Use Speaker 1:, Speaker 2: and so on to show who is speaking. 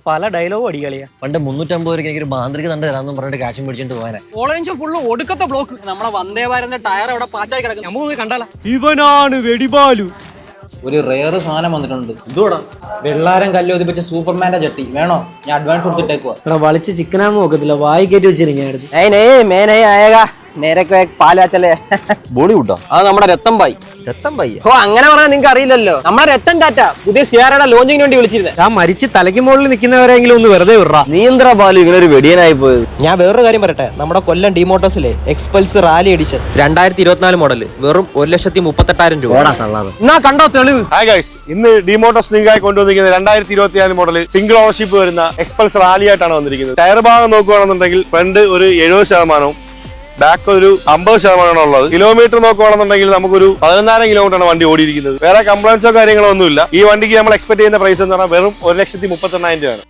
Speaker 1: പല ഡയലോഗും അടികളിയാ.
Speaker 2: പണ്ട് 350 രൂപയ്ക്ക് എനിക്കൊരു മാന്ത്രിക തണ്ട് തരാമെന്ന് പറഞ്ഞിട്ട് കാശും പിടിച്ചിട്ട് പോകാനാ.
Speaker 1: കോളേജ് ഫുള്ള് ഒടുക്കത്തെ ബ്ലോക്ക്. നമ്മളെ വന്ദേ ഭാരതിന്റെ ടയർ അവിടെ പാച്ചായി കിടക്കും. നമുക്ക് കണ്ടാല
Speaker 3: ഇവനാണ് വെടിബാലു.
Speaker 4: ഒരു റെയർ സാധനം വന്നിട്ടുണ്ട്. ഇതോടാ വെള്ളാരം കല്ലോതിപ്പിച്ച സൂപ്പർമാന്റെ ചട്ടി വേണോ? ഞാൻ അഡ്വാൻസ് കൊടുത്തിട്ടേക്കുവാ.
Speaker 1: ഇവിടെ വലിച്ച് ചിക്കനാന്ന് നോക്കത്തില്ല, വായി കയറ്റി വെച്ചിരിക്കും.
Speaker 4: ബോളിവുഡോ?
Speaker 2: അത് നമ്മുടെ രത്തം ബായി.
Speaker 1: ഓ അങ്ങനെ പറഞ്ഞാൽ നിങ്ങൾക്ക് അറിയില്ലല്ലോ. നമ്മുടെ രത്തൻ ടാറ്റ പുതിയ സിയാറയുടെ ലോഞ്ചിങ്ങിന് വേണ്ടി വിളിച്ചിരുന്നത്.
Speaker 3: ഞാൻ മരിച്ച് തലയ്ക്ക് മുകളിൽ നിൽക്കുന്നവരെങ്കിലും ഒന്ന് വെറുതെ വിടറാ.
Speaker 2: നീന്ത്ര ബാലു ഇങ്ങനെ ഒരു വെടിയനായി പോയത്.
Speaker 4: ഞാൻ വേറൊരു കാര്യം പറയട്ടെ. നമ്മുടെ കൊല്ലം ഡിമോട്ടോസിലെ എക്സ്പൾസ് റാലി എഡിഷൻ 2024 മോഡൽ വെറും 1,38,000 രൂപ.
Speaker 1: എന്നാ കണ്ടോ തെളിവ്.
Speaker 5: ഹായ് ഗൈസ്, ഇന്ന് ഡിമോട്ടോസ് നിങ്ങൾക്കായി കൊണ്ടുവന്നിരിക്കുന്നത് 2024 മോഡൽ സിംഗിൾ ഓണർഷിപ്പ് വരുന്ന എക്സ്പൾസ് റാലി ആയിട്ടാണ് വന്നിരിക്കുന്നത്. ടയർ ഭാഗം നോക്കുകയാണെന്നുണ്ടെങ്കിൽ ഫ്രണ്ട് ഒരു 70%, ബാക്ക് ഒരു 50% ഉള്ളത്. കിലോമീറ്റർ നോക്കുകയാണെന്നുണ്ടെങ്കിൽ നമുക്കൊരു 11,000 കിലോമീറ്ററാണ് വണ്ടി ഓടിയിരിക്കുന്നത്. വേറെ കംപ്ലൈൻസോ കാര്യങ്ങളോ ഒന്നുമില്ല. ഈ വണ്ടിക്ക് നമ്മൾ എക്സ്പെക്ട് ചെയ്യുന്ന പ്രൈസ് എന്ന് പറഞ്ഞാൽ വെറും 1,38,000 രൂപയാണ്.